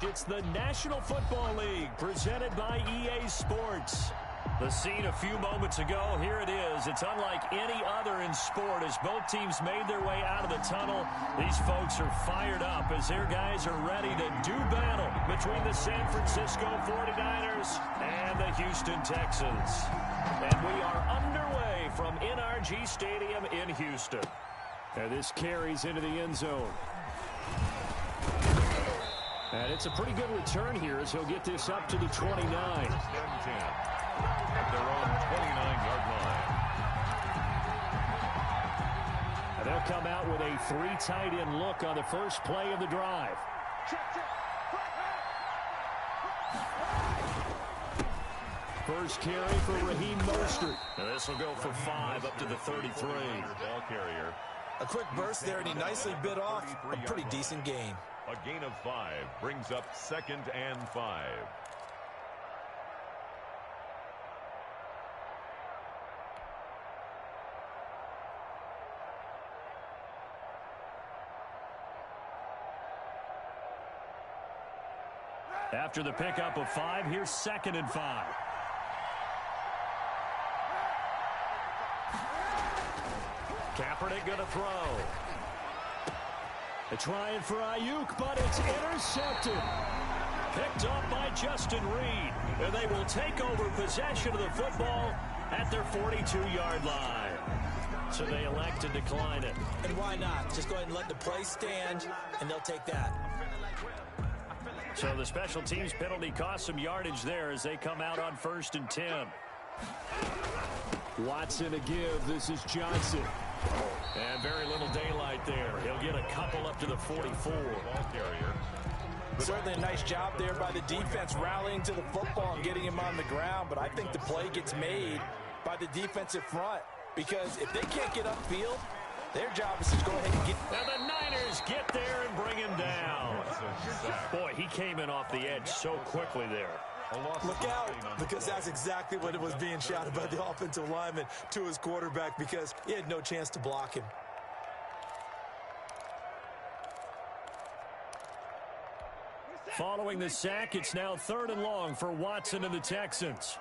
It's the National Football League presented by EA Sports. The scene a few moments ago, here it is. It's unlike any other in sport as both teams made their way out of the tunnel. These folks are fired up as their guys are ready to do battle between the San Francisco 49ers and the Houston Texans. And we are underway from NRG Stadium in Houston. And this carries into the end zone. And it's a pretty good return here as he'll get this up to the 29. At their own 29-yard line. And they'll come out with a 3 tight end look on the first play of the drive. First carry for Raheem Mostert. This will go for 5 up to the 33. Ball carrier. A quick burst there, and he nicely bit off a pretty decent gain. A gain of 5 brings up 2nd and 5. After the pickup of 5, here's 2nd and 5. Kaepernick going to throw. They're trying for Ayuk, but it's intercepted. Picked up by Justin Reed. And they will take over possession of the football at their 42-yard line. So they elect to decline it. And why not? Just go ahead and let the play stand, and they'll take that. So the special teams penalty cost some yardage there as they come out on 1st and 10. Watson to give. This is Johnson. And very little daylight there. He'll get a couple up to the 44. Ball carrier. Certainly a nice job there by the defense rallying to the football and getting him on the ground. But I think the play gets made by the defensive front. Because if they can't get upfield, their job is to go ahead and get... And the Niners get there and bring him down. Boy, he came in off the edge so quickly there. Look out, because that's exactly what it was being shouted by the offensive lineman to his quarterback because he had no chance to block him. Following the sack, it's now 3rd and long for Watson and the Texans.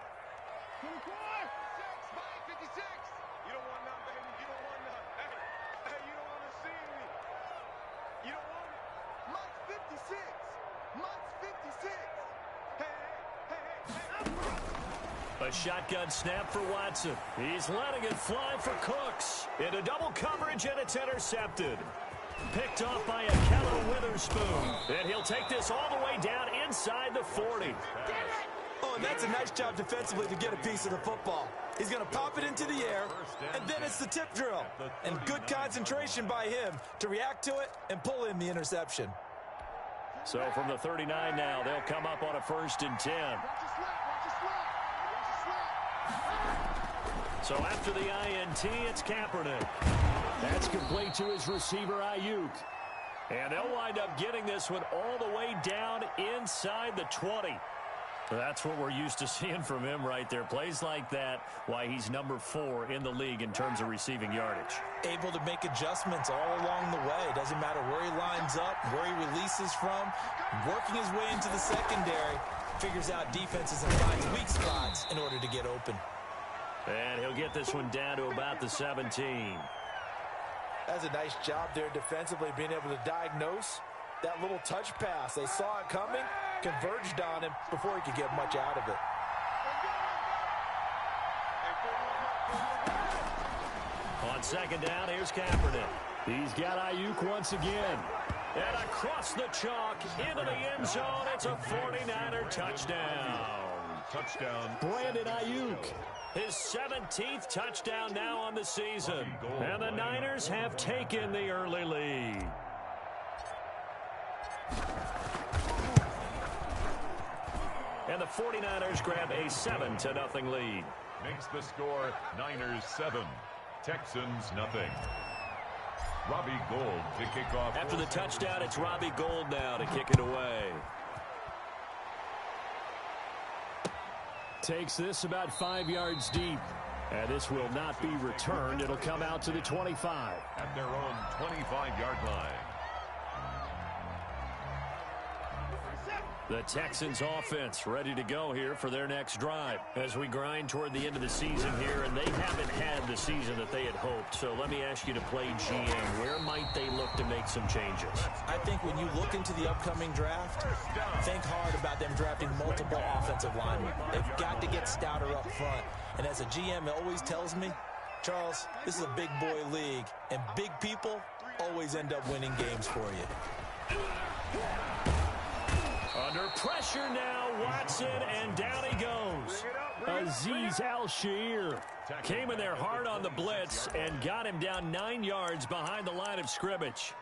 A shotgun snap for Watson. He's letting it fly for Cooks. Into double coverage, and it's intercepted. Picked off by Akello Witherspoon. And he'll take this all the way down inside the 40. Oh, and that's a nice job defensively to get a piece of the football. He's going to pop it into the air, and then it's the tip drill. And good concentration by him to react to it and pull in the interception. So from the 39 now, they'll come up on a 1st and 10. So after the INT, it's Kaepernick. That's complete to his receiver, Ayuk. And they'll wind up getting this one all the way down inside the 20. That's what we're used to seeing from him right there. Plays like that, why he's number 4 in the league in terms of receiving yardage. Able to make adjustments all along the way. Doesn't matter where he lines up, where he releases from. Working his way into the secondary. Figures out defenses and finds weak spots in order to get open. And he'll get this one down to about the 17. That's a nice job there defensively, being able to diagnose that little touch pass. They saw it coming, converged on him before he could get much out of it. On 2nd down, here's Kaepernick. He's got Ayuk once again. And across the chalk into the end zone, it's a 49er touchdown. Touchdown. Brandon Ayuk. His 17th touchdown now on the season. And the Niners have taken the early lead. And the 49ers grab a 7-0 lead. Makes the score Niners 7, Texans nothing. Robbie Gould to kick off. After the touchdown, it's Robbie Gould now to kick it away. Takes this about 5 yards deep. And this will not be returned. It'll come out to the 25. At their own 25-yard line. The Texans offense ready to go here for their next drive as we grind toward the end of the season here, and they haven't had the season that they had hoped. So let me ask you to play GM. Where might they look to make some changes? I think when you look into the upcoming draft, think hard about them drafting multiple offensive linemen. They've got to get stouter up front. And as a GM, it always tells me, Charles, this is a big boy league, and big people always end up winning games for you. Under pressure now, Watson, and down he goes. Azeez Al-Shaair came in there hard on the blitz and got him down 9 yards behind the line of scrimmage.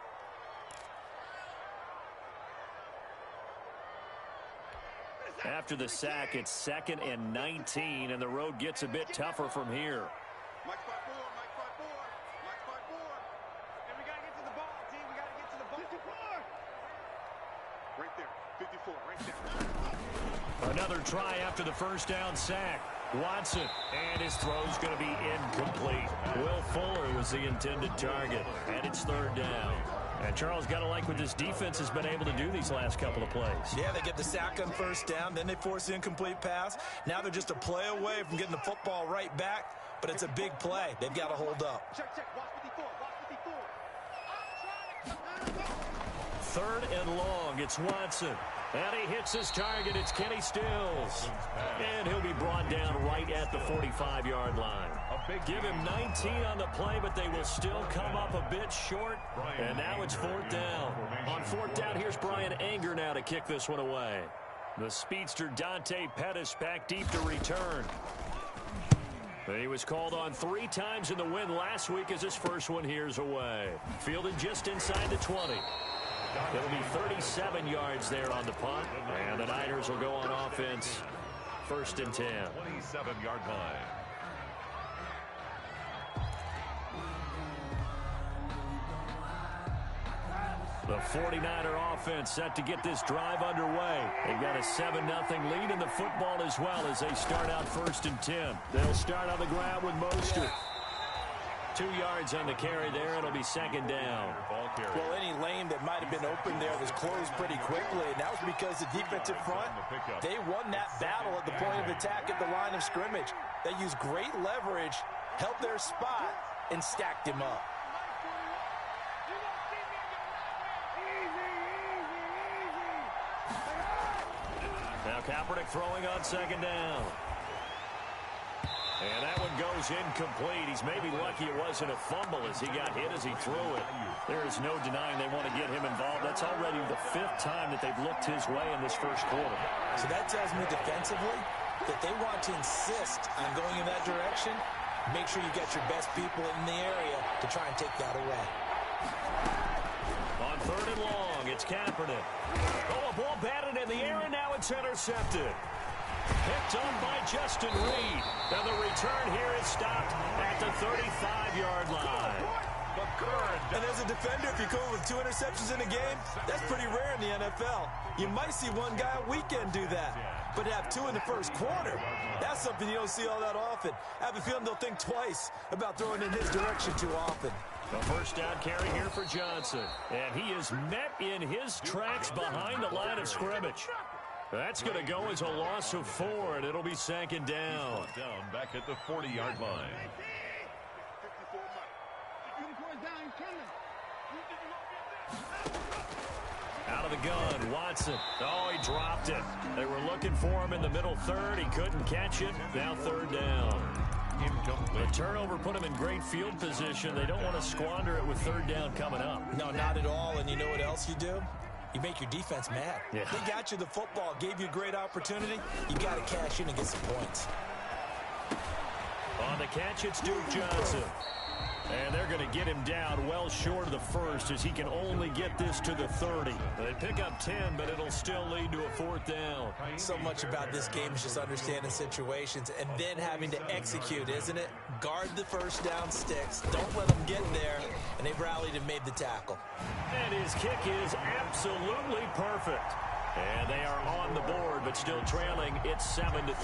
After the sack, it's 2nd and 19, and the road gets a bit tougher from here. Another try after the first down sack. Watson, and his throw's going to be incomplete. Will Fuller was the intended target, and it's 3rd down. And Charles, got to like what this defense has been able to do these last couple of plays. Yeah, they get the sack on 1st down, then they force the incomplete pass. Now they're just a play away from getting the football right back, but it's a big play. They've got to hold up. Check. Watch 54. 3rd and long. It's Watson. And he hits his target. It's Kenny Stills. And he'll be brought down right at the 45-yard line. Give him 19 on the play, but they will still come up a bit short. And now it's 4th down. On 4th down, here's Brian Anger now to kick this one away. The speedster Dante Pettis back deep to return. He was called on 3 times in the win last week as his first one here's away. Fielded just inside the 20. It'll be 37 yards there on the punt, and the Niners will go on offense 1st and 10. 27-yard line. The 49er offense set to get this drive underway. They've got a 7-0 lead in the football as well as they start out 1st and 10. They'll start on the ground with Mostert. 2 yards on the carry there. It'll be 2nd down. Well, any lane that might have been open there was closed pretty quickly, and that was because the defensive front, they won that battle at the point of attack at the line of scrimmage. They used great leverage, helped their spot, and stacked him up. Now Kaepernick throwing on 2nd down. And that one goes incomplete. He's maybe lucky it wasn't a fumble as he got hit as he threw it. There is no denying they want to get him involved. That's already the 5th time that they've looked his way in this 1st quarter. So that tells me defensively that they want to insist on going in that direction. Make sure you get your best people in the area to try and take that away. On 3rd and long, it's Kaepernick. Oh, a ball batted in the air, and now it's intercepted. Picked up by Justin Reed. And the return here is stopped at the 35-yard line. And as a defender, if you go with 2 interceptions in a game, that's pretty rare in the NFL. You might see one guy a weekend do that. But to have 2 in the 1st quarter, that's something you don't see all that often. I have a feeling they'll think twice about throwing in his direction too often. The 1st down carry here for Johnson. And he is met in his tracks behind the line of scrimmage. That's going to go as a loss of 4, and it'll be 2nd down. Down back at the 40-yard line. Out of the gun, Watson. Oh, he dropped it. They were looking for him in the middle 3rd. He couldn't catch it. Now 3rd down. The turnover put him in great field position. They don't want to squander it with 3rd down coming up. No, not at all. And you know what else you do? You make your defense mad. Yeah. They got you the football, gave you a great opportunity. You got to cash in and get some points. On the catch, it's Duke Johnson. And they're going to get him down well short of the 1st as he can only get this to the 30. They pick up 10, but it'll still lead to a 4th down. So much about this game is just understanding situations and then having to execute, isn't it? Guard the 1st down sticks. Don't let them get there. And they've rallied and made the tackle. And his kick is absolutely perfect. And they are on the board, but still trailing. It's 7-3.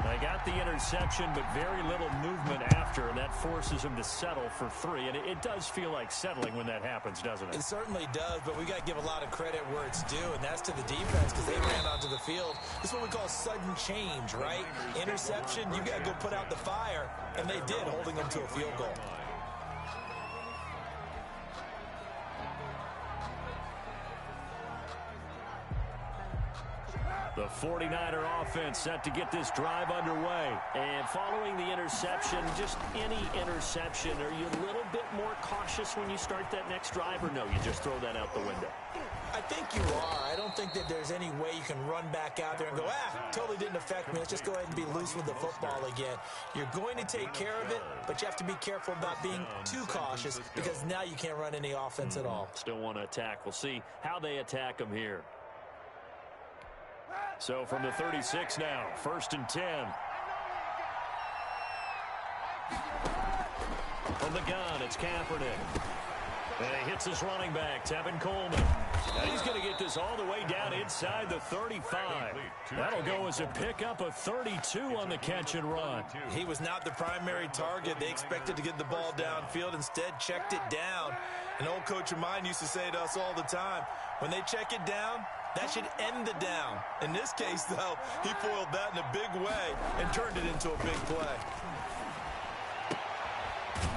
They got the interception, but very little movement after, and that forces them to settle for 3. And it does feel like settling when that happens, doesn't it? It certainly does, but we got to give a lot of credit where it's due, and that's to the defense because they ran onto the field. This is what we call sudden change, right? Interception, you got to go put out the fire, and they did, holding them to a field goal. The 49er offense set to get this drive underway. And following the interception, just any interception, are you a little bit more cautious when you start that next drive, or no, you just throw that out the window? I think you are. I don't think that there's any way you can run back out there and go, totally didn't affect me. Let's just go ahead and be loose with the football again. You're going to take care of it, but you have to be careful about being too cautious because now you can't run any offense at all. Still want to attack. We'll see how they attack them here. So from the 36 now, 1st and 10. From the gun, it's Kaepernick. And he hits his running back, Tevin Coleman. And he's going to get this all the way down inside the 35. That'll go as a pickup of 32 on the catch and run. He was not the primary target. They expected to get the ball downfield. Instead, checked it down. An old coach of mine used to say to us all the time, when they check it down, that should end the down. In this case, though, he foiled that in a big way and turned it into a big play.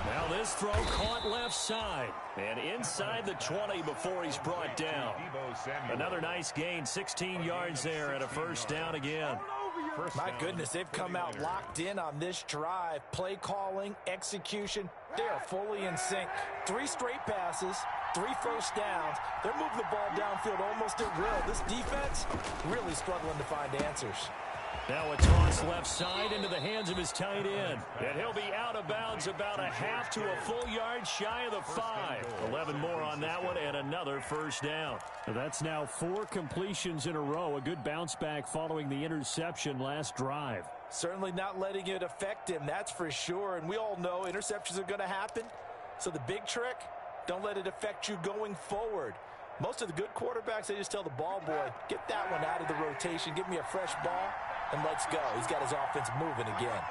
Now this throw caught left side and inside the 20 before he's brought down. Another nice gain, 16 yards there and a 1st down again. My goodness, they've come out locked in on this drive. Play calling, execution, they are fully in sync. 3 straight passes, 3 first downs. They're moving the ball downfield almost at will. This defense really struggling to find answers. Now a toss left side into the hands of his tight end. And he'll be out of bounds about a half to a full yard shy of the 5. 11 more on that one and another 1st down. That's now 4 completions in a row. A good bounce back following the interception last drive. Certainly not letting it affect him, that's for sure. And we all know interceptions are going to happen. So the big trick, don't let it affect you going forward. Most of the good quarterbacks, they just tell the ball boy, get that one out of the rotation, give me a fresh ball, and let's go. He's got his offense moving again.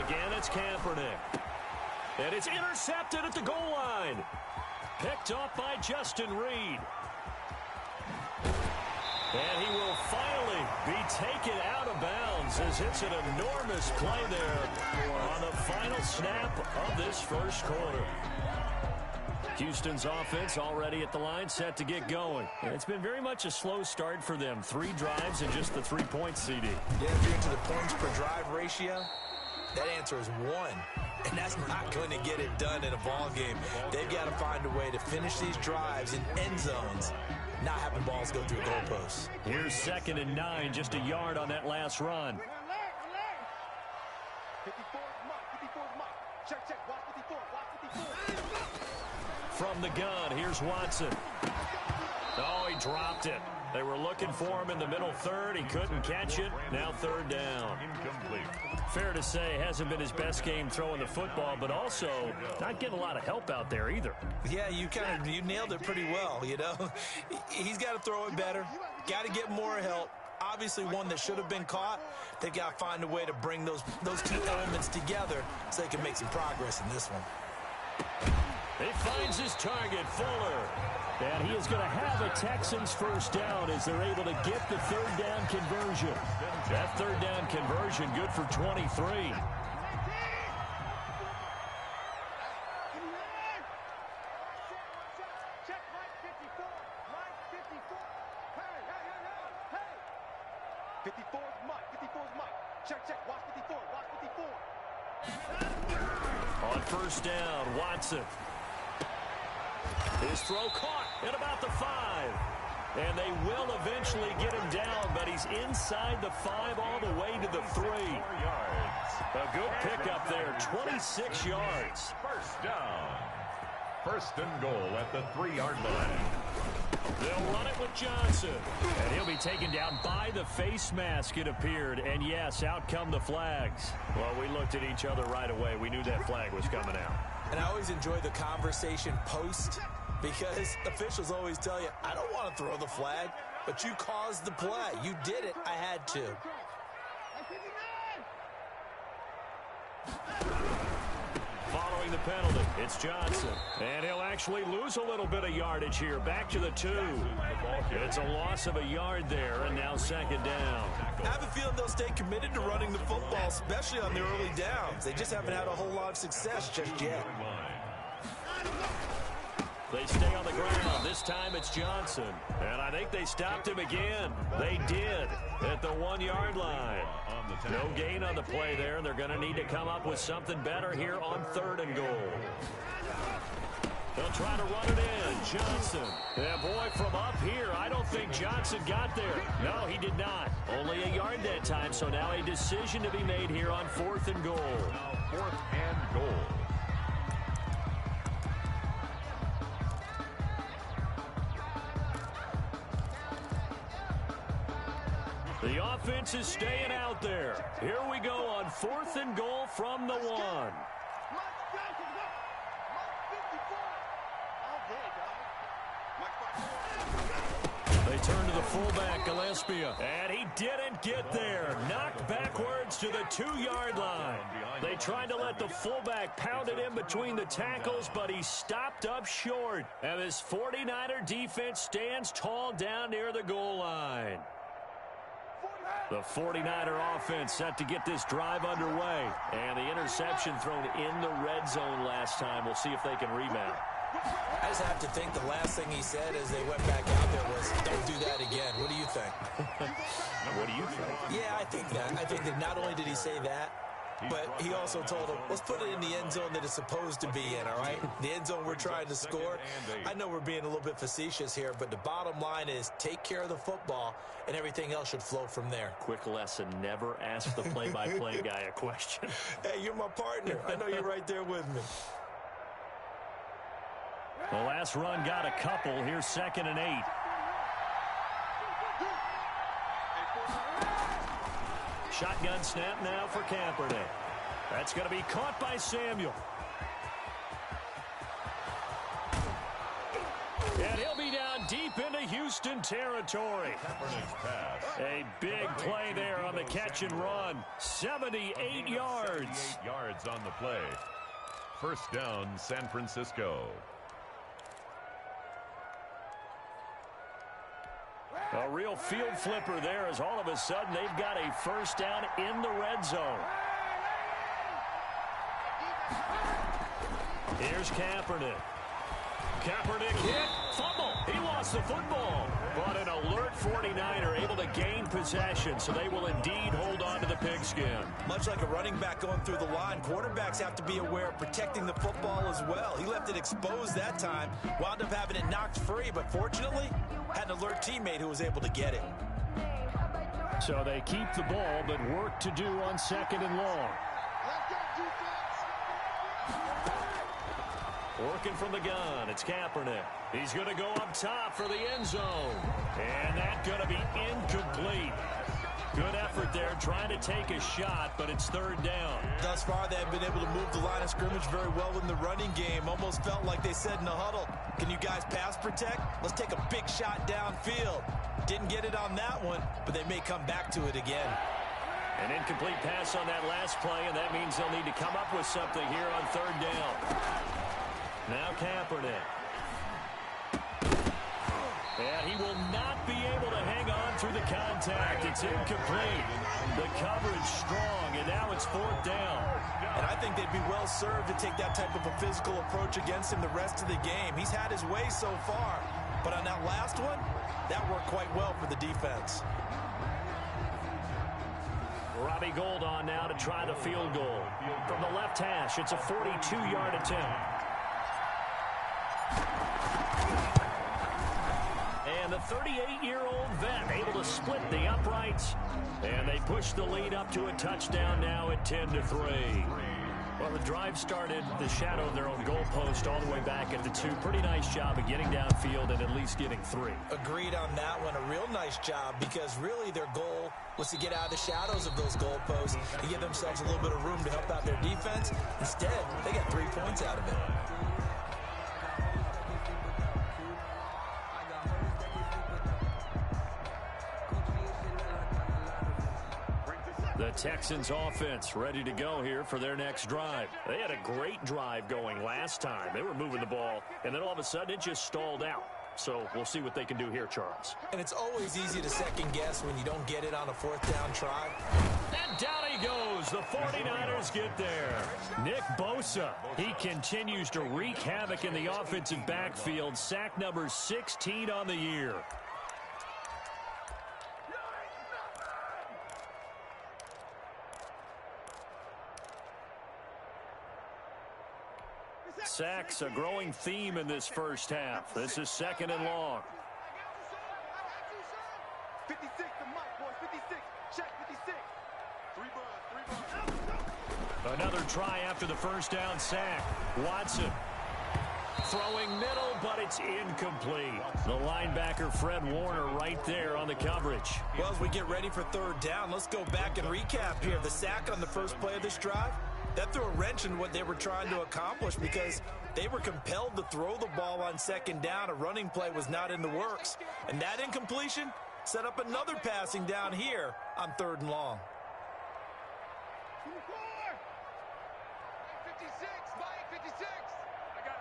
Again, it's Kaepernick. And it's intercepted at the goal line. Picked off by Justin Reed. And he will finally be taken out of bounds as it's an enormous play there on the final snap of this 1st quarter. Houston's offense already at the line, set to get going. And it's been very much a slow start for them. 3 drives and just the 3-point CD. Yeah, if you're into the points per drive ratio, that answer is 1. And that's not going to get it done in a ball game. They've got to find a way to finish these drives in end zones, not having balls go through goalposts. Here's 2nd and 9, just a yard on that last run. From the gun, here's Watson. Oh, he dropped it. They were looking for him in the middle 3rd. He couldn't catch it. Now 3rd down. Incomplete. Fair to say, hasn't been his best game throwing the football, but also not getting a lot of help out there either. Yeah, you nailed it pretty well, you know. He's got to throw it better. Got to get more help. Obviously one that should have been caught. They've got to find a way to bring those 2 elements together so they can make some progress in this one. He finds his target, Fuller. And he is going to have a Texans 1st down as they're able to get the 3rd down conversion. That 3rd down conversion good for 23. On 1st down, Watson. His throw caught at about the 5. And they will eventually get him down, but he's inside the 5 all the way to the 3. A good pickup there, 26 yards. 1st down. 1st and goal at the 3-yard line. They'll run it with Johnson. And he'll be taken down by the face mask, it appeared. And yes, out come the flags. Well, we looked at each other right away. We knew that flag was coming out. And I always enjoy the conversation post because officials always tell you, I don't want to throw the flag. but you caused the play. You did it. I had to. Following the penalty, it's Johnson. And he'll actually lose a little bit of yardage here. Back to the 2. It's a loss of a yard there, and now second down. I have a feeling they'll stay committed to running the football, especially on their early downs. They just haven't had a whole lot of success just yet. They stay on the ground. This time it's Johnson. And I think they stopped him again. They did at the 1-yard line. No gain on the play there. They're going to need to come up with something better here on 3rd and goal. They'll try to run it in. Johnson. And boy, from up here, I don't think Johnson got there. No, he did not. Only a yard that time, so now a decision to be made here on 4th and goal. Now 4th and goal. The offense is staying out there. Here we go on 4th and goal from the 1. They turn to the fullback, Gillespie, and he didn't get there. Knocked backwards to the 2-yard line. They tried to let the fullback pound it in between the tackles, but he stopped up short. And this 49er defense stands tall down near the goal line. The 49er offense set to get this drive underway. And the interception thrown in the red zone last time. We'll see if they can rebound. I just have to think the last thing he said as they went back out there was, don't do that again. What do you think? What do you think? Yeah, I think that. I think that not only did he say that, but he also told him, let's put it in the end zone that it's supposed to be in, all right? The end zone we're trying to score. I know we're being a little bit facetious here, but the bottom line is take care of the football, and everything else should flow from there. Quick lesson, never ask the play-by-play guy a question. Hey, you're my partner. I know you're right there with me. The last run got a couple. Here's 2nd and 8. Shotgun snap now for Kaepernick. That's going to be caught by Samuel. And he'll be down deep into Houston territory. A big play there on the catch and run. 78 yards. 78 yards on the play. First down, San Francisco. A real field flipper there as all of a sudden they've got a first down in the red zone. Here's Kaepernick. Kaepernick hit. Fumble. He lost the football. But an alert 49er able to gain possession, so they will indeed hold on to the pigskin. Much like a running back going through the line, quarterbacks have to be aware of protecting the football as well. He left it exposed that time, wound up having it knocked free, but fortunately, had an alert teammate who was able to get it. So they keep the ball, but work to do on 2nd and long. Working from the gun, it's Kaepernick. He's going to go up top for the end zone. And that's going to be incomplete. Good effort there, trying to take a shot, but it's 3rd down. Thus far, they have been able to move the line of scrimmage very well in the running game. Almost felt like they said in the huddle, can you guys pass protect? Let's take a big shot downfield. Didn't get it on that one, but they may come back to it again. An incomplete pass on that last play, and that means they'll need to come up with something here on 3rd down. Now Kaepernick. And he will not be able to hang on through the contact. It's incomplete. The coverage strong, and now it's 4th down. And I think they'd be well served to take that type of a physical approach against him the rest of the game. He's had his way so far, but on that last one, that worked quite well for the defense. Robbie Gould on now to try the field goal. From the left hash, it's a 42-yard attempt. And the 38-year-old vet able to split the uprights. And they push the lead up to a touchdown now at 10-3. Well, the drive started the shadow of their own goalpost all the way back at the 2. Pretty nice job of getting downfield and at least getting 3. Agreed on that one. A real nice job because really their goal was to get out of the shadows of those goalposts and give themselves a little bit of room to help out their defense. Instead, they got 3 points out of it. The Texans offense ready to go here for their next drive. They had a great drive going last time. They were moving the ball, and then all of a sudden it just stalled out. So we'll see what they can do here, Charles. And it's always easy to second guess when you don't get it on a fourth down try. And down he goes. The 49ers get there. Nick Bosa, he continues to wreak havoc in the offensive backfield. Sack number 16 on the year. Sacks, a growing theme in this first half. This is second and long. 56, the mic, boys, 56. Check, 56. Another try after the first down sack. Watson throwing middle, but it's incomplete. The linebacker, Fred Warner, right there on the coverage. Well, as we get ready for third down, let's go back and recap here. The sack on the first play of this drive, that threw a wrench in what they were trying to accomplish because they were compelled to throw the ball on second down. A running play was not in the works. And that incompletion set up another passing down here on third and long. 56, Mike, 56. I got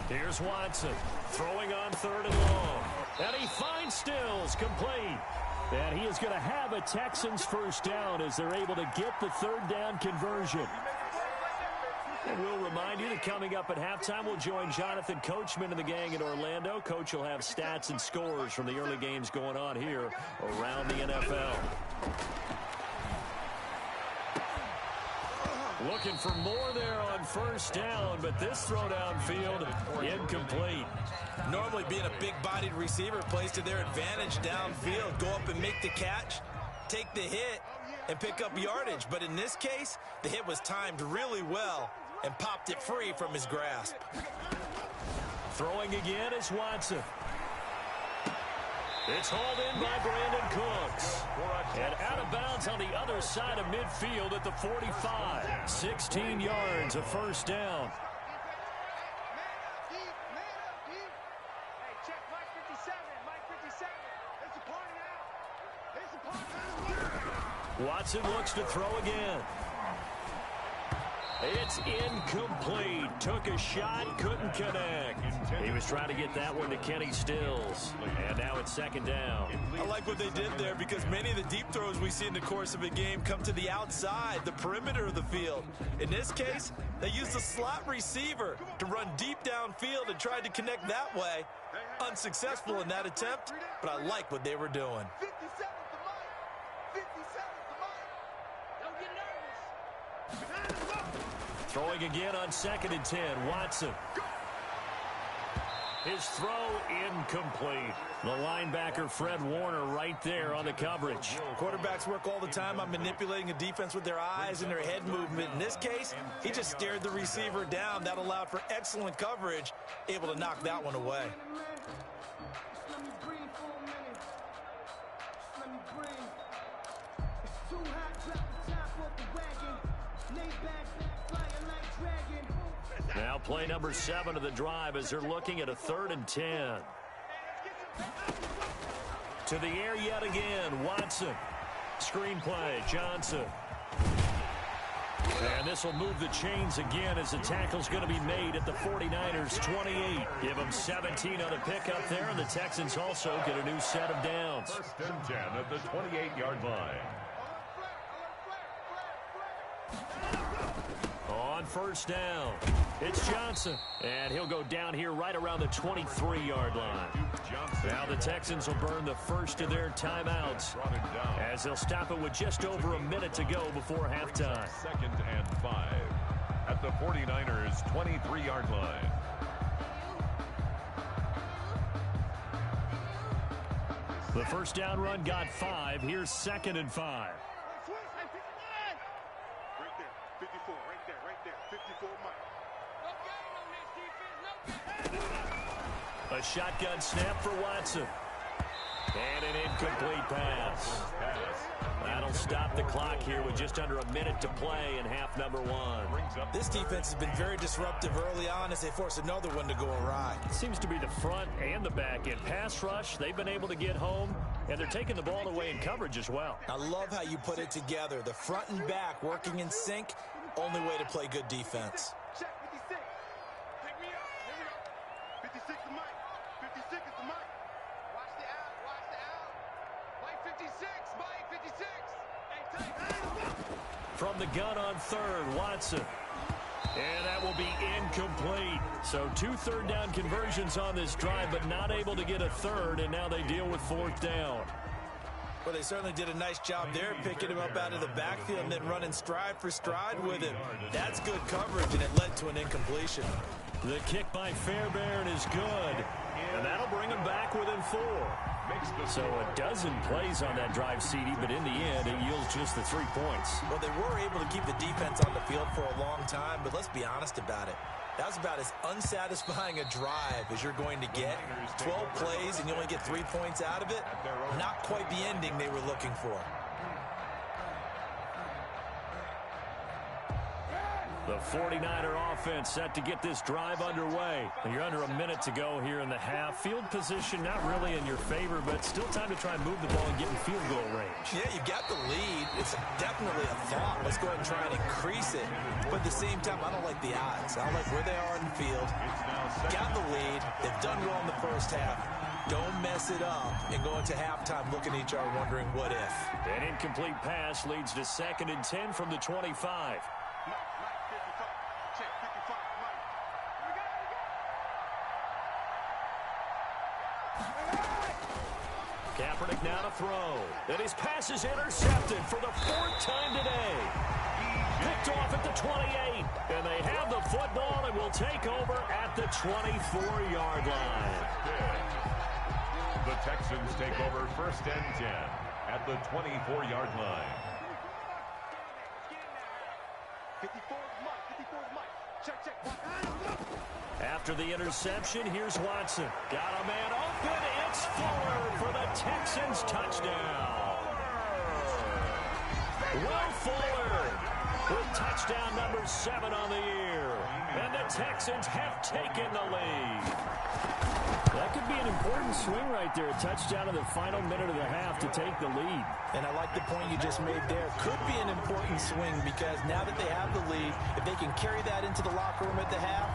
it. Here's Watson throwing on third and long. And he finds Stills, complete. And he is going to have a Texans first down as they're able to get the third down conversion. And we'll remind you that coming up at halftime, we'll join Jonathan Coachman and the gang in Orlando. Coach will have stats and scores from the early games going on here around the NFL. Looking for more there on first down, but this throw downfield incomplete. Normally being a big-bodied receiver plays to their advantage downfield. Go up and make the catch, take the hit, and pick up yardage. But in this case, the hit was timed really well and popped it free from his grasp. Throwing again is Watson. It's hauled in by Brandon Cooks. And out of bounds on the other side of midfield at the 45. 16 yards, a first down. Hey, check Mike 57, Mike 57. It's a party out. It's a party out. Watson looks to throw again. It's incomplete. Took a shot, couldn't connect. He was trying to get that one to Kenny Stills. And now it's second down. I like what they did there because many of the deep throws we see in the course of a game come to the outside, the perimeter of the field. In this case, they used the slot receiver to run deep downfield and tried to connect that way. Unsuccessful in that attempt, but I like what they were doing. 57's the mic. 57's the mic. Don't get nervous. Throwing again on second and 10. Watson. His throw incomplete. The linebacker, Fred Warner, right there on the coverage. Quarterbacks work all the time on manipulating a defense with their eyes and their head movement. In this case, he just stared the receiver down. That allowed for excellent coverage, able to knock that one away. Now play number 7 of the drive as they're looking at a 3rd and 10. To the air yet again, Watson. Screenplay, Johnson. And this will move the chains again as the tackle's going to be made at the 49ers 28. Give them 17 on the pickup there, and the Texans also get a new set of downs. 1st and 10 at the 28-yard line. On first down, it's Johnson, and he'll go down here right around the 23-yard line. Now the Texans will burn the first of their timeouts as they'll stop it with just over a minute to go before halftime. 2nd and 5 at the 49ers 23-yard line. The first down run got 5. Here's 2nd and 5. Right there, 54, right there, 54 Mike. No gain on this defense, no gain. A shotgun snap for Watson. And an incomplete pass. That'll stop the clock here with just under a minute to play in half number one. This defense has been very disruptive early on as they force another one to go awry. It seems to be the front and the back end. Pass rush, they've been able to get home, and they're taking the ball away in coverage as well. I love how you put it together. The front and back working in sync, only way to play good defense. Check 56. Pick me up. Here we go. 56 is Mike. 56 is the Mike. Watch the out. Watch the out. Mike 56. Mike 56. Hey, tight. From the gun on third, Watson. And that will be incomplete. So 2 third-down conversions on this drive, but not able to get a third, and now they deal with fourth down. Well, they certainly did a nice job there, picking him up out of the backfield and then running stride for stride with him. That's good coverage, and it led to an incompletion. The kick by Fairbairn is good, and that'll bring him back within 4. So a dozen plays on that drive, CD, but in the end, it yields just the 3 points. Well, they were able to keep the defense on the field for a long time, but let's be honest about it. That was about as unsatisfying a drive as you're going to get. 12 plays and you only get 3 points out of it. Not quite the ending they were looking for. The 49er offense set to get this drive underway. You're under a minute to go here in the half. Field position not really in your favor, but still time to try and move the ball and get in field goal range. Yeah, you've got the lead. It's definitely a thought. Let's go ahead and try and increase it. But at the same time, I don't like the odds. I don't like where they are in the field. Got the lead. They've done well in the first half. Don't mess it up and go into halftime looking at each other wondering what if. An incomplete pass leads to 2nd and 10 from the 25. Kaepernick now to throw. And his pass is intercepted for the 4th time today. Picked off at the 28. And they have the football and will take over at the 24-yard line. The Texans take over 1st and 10 at the 24-yard line. 54 is Mike. 54 is Mike. Check. After the interception, here's Watson. Got a man open. It's Fuller for the Texans touchdown. Will Fuller with touchdown number 7 on the year. And the Texans have taken the lead. That could be an important swing right there. A touchdown in the final minute of the half to take the lead. And I like the point you just made there. Could be an important swing because now that they have the lead, if they can carry that into the locker room at the half,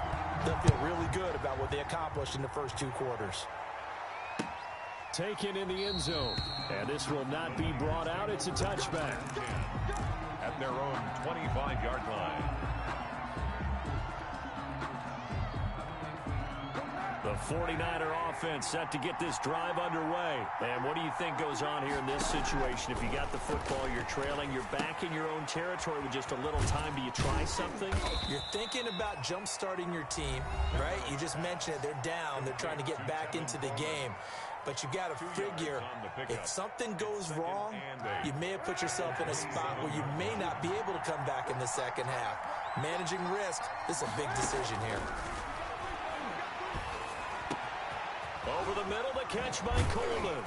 they'll feel really good about what they accomplished in the first 2 quarters. Taken in the end zone. And this will not be brought out. It's a touchback. At their own 25-yard line. The 49er offense set to get this drive underway. And what do you think goes on here in this situation? If you got the football, you're trailing, you're back in your own territory with just a little time. Do you try something? You're thinking about jump-starting your team, right? You just mentioned it. They're down. They're trying to get back into the game. But you got to figure, if something goes wrong, you may have put yourself in a spot where you may not be able to come back in the second half. Managing risk, this is a big decision here. Over the middle, the catch by Coleman.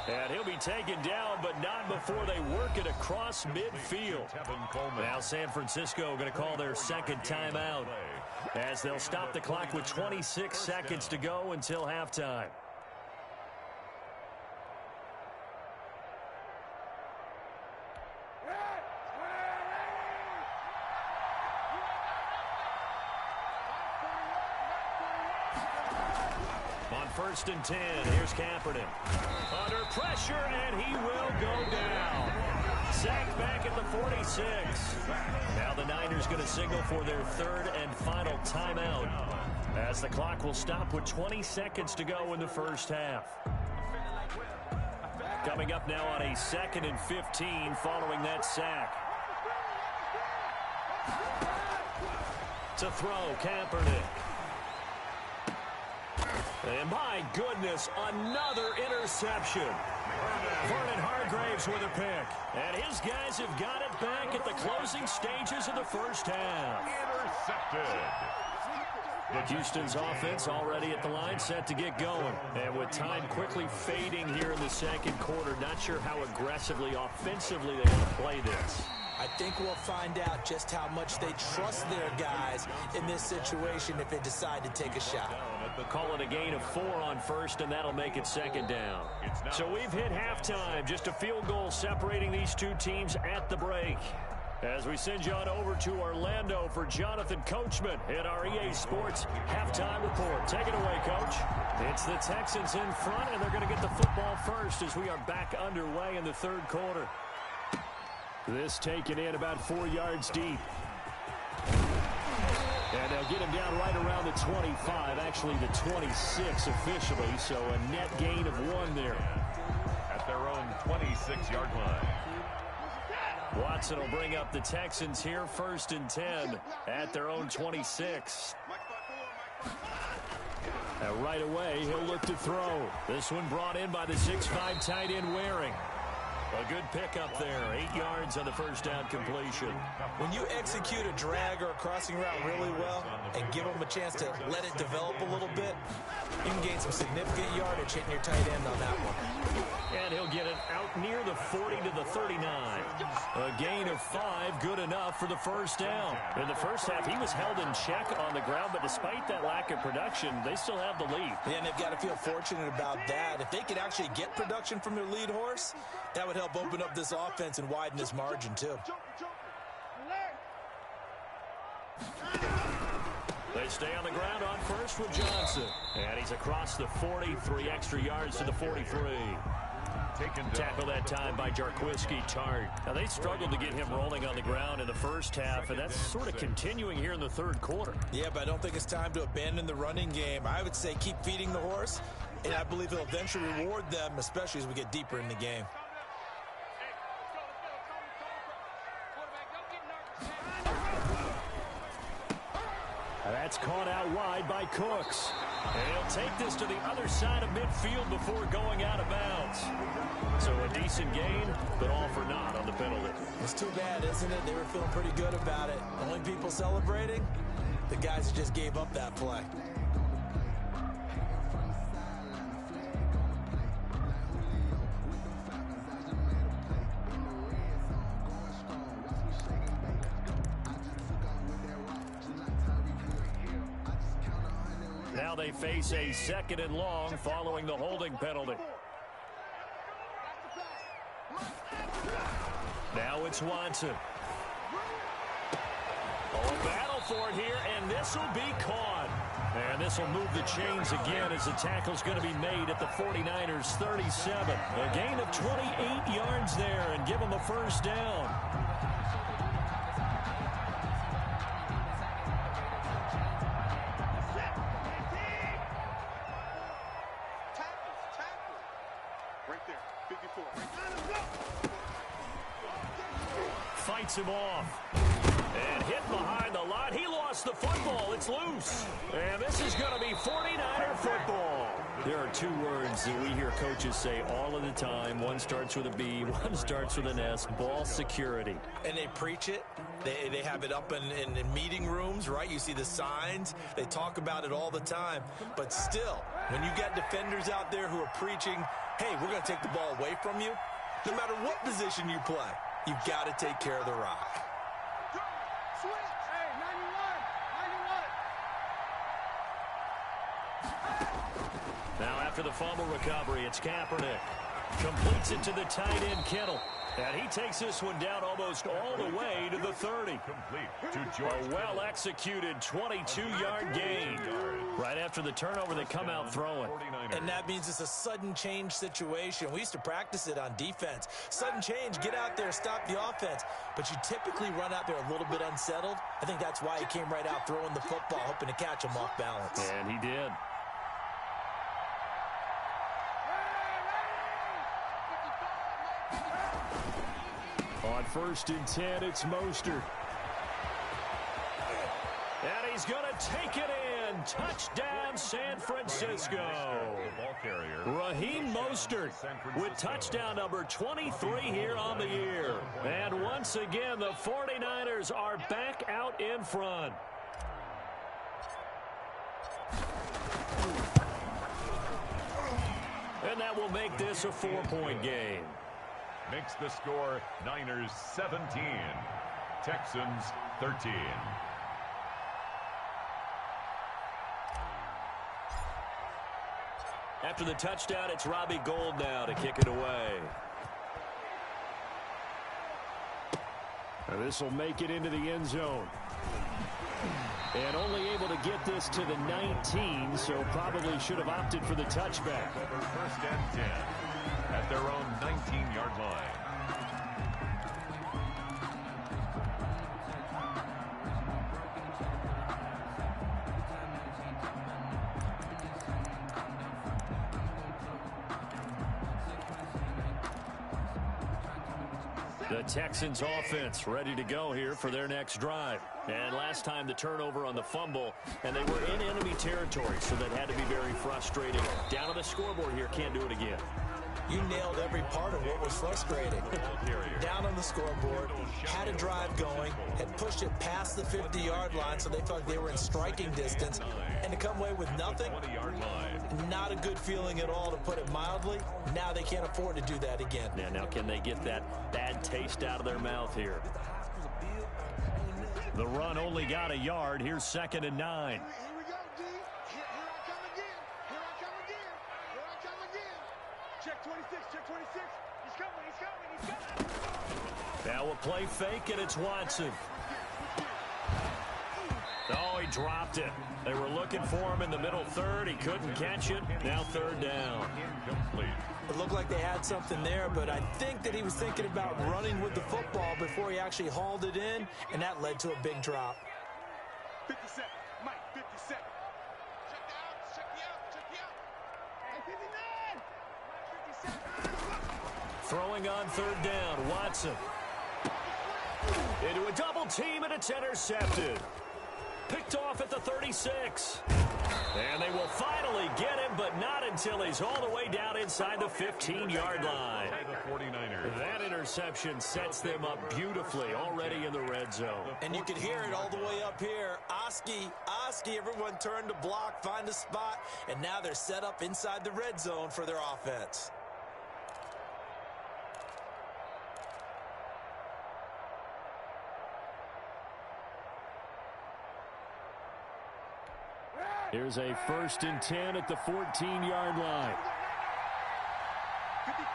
And he'll be taken down, but not before they work it across midfield. Now San Francisco going to call their 2nd timeout as they'll stop the clock with 26 seconds to go until halftime. On 1st and 10, here's Kaepernick. Under pressure, and he will go down. Sacked back at the 46. Now the Niners going to signal for their 3rd and final timeout as the clock will stop with 20 seconds to go in the first half. Coming up now on a 2nd and 15 following that sack. To throw, Kaepernick. And my goodness, another interception. Vernon Hargraves with a pick. And his guys have got it back at the closing stages of the first half. Intercepted. Houston's offense already at the line, set to get going. And with time quickly fading here in the second quarter, not sure how aggressively, offensively they want to play this. I think we'll find out just how much they trust their guys in this situation if they decide to take a shot. Call it a gain of 4 on first, and that'll make it second down. So we've hit halftime. Just a field goal separating these two teams at the break. As we send you on over to Orlando for Jonathan Coachman in our EA Sports halftime report. Take it away, Coach. It's the Texans in front, and they're going to get the football first as we are back underway in the third quarter. This taken in about 4 yards deep. And they'll get him down right around the 25, actually the 26 officially, so a net gain of 1 there. At their own 26-yard line. Watson will bring up the Texans here, 1st and 10 at their own 26. And right away, he'll look to throw. This one brought in by the 6'5" tight end Waring. A good pickup there, 8 yards on the first down completion. When you execute a drag or a crossing route really well and give them a chance to let it develop a little bit, you can gain some significant yardage hitting your tight end on that one. And he'll get it out near the 40 to the 39. A gain of 5, good enough for the first down. In the first half, he was held in check on the ground, but despite that lack of production, they still have the lead. Yeah, and they've got to feel fortunate about that. If they could actually get production from their lead horse, that would help open up this offense and widen this margin, too. They stay on the ground on first with Johnson. And he's across the 43 extra yards to the 43. Tackle that time by Jarquiski Tart. Now, they struggled to get him rolling on the ground in the first half, and that's sort of continuing here in the third quarter. Yeah, but I don't think it's time to abandon the running game. I would say keep feeding the horse, and I believe he'll eventually reward them, especially as we get deeper in the game. That's caught out wide by Cooks. And he'll take this to the other side of midfield before going out of bounds. So a decent gain, but all for naught on the penalty. It's too bad, isn't it? They were feeling pretty good about it. Only people celebrating, the guys that just gave up that play. Now they face a 2nd and long following the holding penalty. Now it's Watson. Oh, a battle for it here, and this will be caught. And this will move the chains again as the tackle's going to be made at the 49ers 37. A gain of 28 yards there and give them a first down. Fights him off. And hit behind the line. He lost the football. It's loose. And this is going to be 49er football. There are 2 words that we hear coaches say all of the time. One starts with a B, one starts with an S. Ball security. And they preach it. They have it up in meeting rooms, right? You see the signs. They talk about it all the time. But still, when you got defenders out there who are preaching, hey, we're going to take the ball away from you, no matter what position you play, you've got to take care of the rock. Switch. Hey, 91. Now after the fumble recovery, it's Kaepernick. Completes it to the tight end Kittle. And he takes this one down almost all the way to the 30. Complete to George. A well-executed 22-yard gain. Right after the turnover, they come out throwing. And that means it's a sudden change situation. We used to practice it on defense. Sudden change, get out there, stop the offense. But you typically run out there a little bit unsettled. I think that's why he came right out throwing the football, hoping to catch him off balance. And he did. On 1st and 10, it's Mostert. And he's going to take it in. Touchdown, San Francisco. Raheem Mostert with touchdown number 23 here on the year. And once again, the 49ers are back out in front. And that will make this a 4-point game. Makes the score Niners 17, Texans 13. After the touchdown, it's Robbie Gould now to kick it away. This will make it into the end zone. And only able to get this to the 19, so probably should have opted for the touchback. First and 10 at their own 19-yard line. The Texans offense ready to go here for their next drive. And last time the turnover on the fumble, and they were in enemy territory, so that had to be very frustrating. Down on the scoreboard here, can't do it again. You nailed every part of what was frustrating. Down on the scoreboard, had a drive going, had pushed it past the 50-yard line, so they felt like they were in striking distance, and to come away with nothing, not a good feeling at all, to put it mildly. Now they can't afford to do that again. Yeah, now can they get that bad taste out of their mouth here? The run only got a yard. Here's 2nd and 9. Here we go, D. Here I come again. Here I come again. Here I come again. Check 26. Check 26. He's coming. He's coming. He's coming. Now a play fake, and it's Watson. Oh, he dropped it. They were looking for him in the middle third. He couldn't catch it. Now 3rd down. Incomplete. It looked like they had something there, but I think that he was thinking about running with the football before he actually hauled it in, and that led to a big drop. 57. Mike, 57. Check the out. Check the out. Check the out. Hey, 59. Mike, 57. Throwing on 3rd down, Watson. Into a double team, and it's intercepted. Picked off at the 36. And they will finally get him, but not until he's all the way down inside the 15-yard line. The 49ers. That interception sets them up beautifully already in the red zone. And you could hear it all the way up here. Oski, everyone turned to block, find a spot, and now they're set up inside the red zone for their offense. Here's a 1st and 10 at the 14-yard line. 55.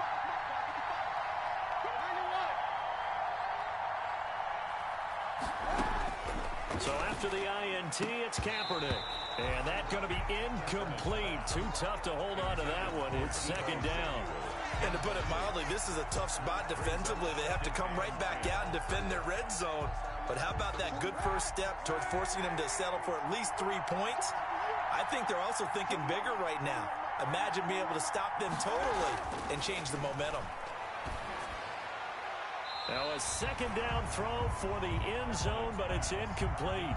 So after the INT, it's Kaepernick. And that's going to be incomplete. Too tough to hold on to that one. It's 2nd down. And to put it mildly, this is a tough spot defensively. They have to come right back out and defend their red zone. But how about that good first step towards forcing them to settle for at least 3 points? I think they're also thinking bigger right now. Imagine being able to stop them totally and change the momentum. Now a 2nd down throw for the end zone, but it's incomplete.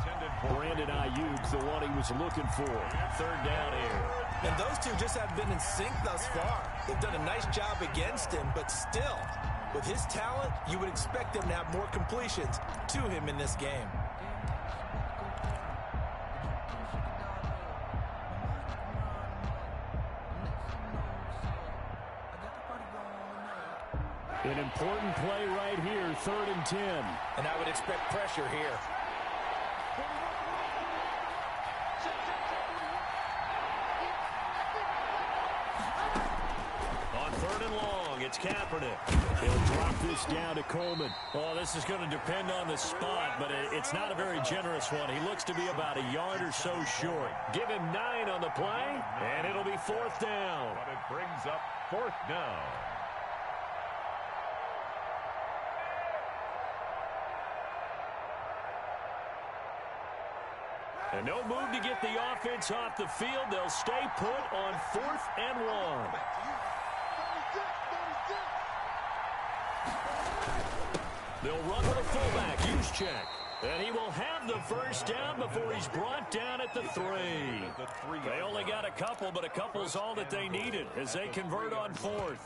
Brandon Ayuk, the one he was looking for. 3rd down here. And those two just haven't been in sync thus far. They've done a nice job against him, but still, with his talent, you would expect them to have more completions to him in this game. An important play right here, 3rd and 10. And I would expect pressure here. On 3rd and long, it's Kaepernick. He'll drop this down to Coleman. Oh, this is going to depend on the spot, but it's not a very generous one. He looks to be about a yard or so short. Give him 9 on the play, and it'll be 4th down. But it brings up 4th down. And no move to get the offense off the field. They'll stay put on 4th and 1. They'll run with a fullback, Juszczyk. And he will have the 1st down before he's brought down at the 3. They only got a couple, but a couple's all that they needed as they convert on 4th.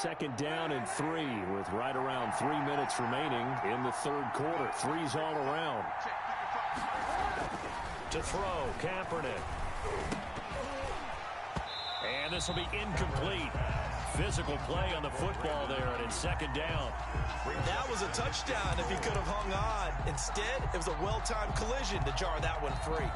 second down and 3 with right around 3 minutes remaining in the third quarter. Threes all around. To throw, Kaepernick. And this will be incomplete. Physical play on the football there, and it's second down. That was a touchdown if he could have hung on. Instead, it was a well-timed collision to jar that one free.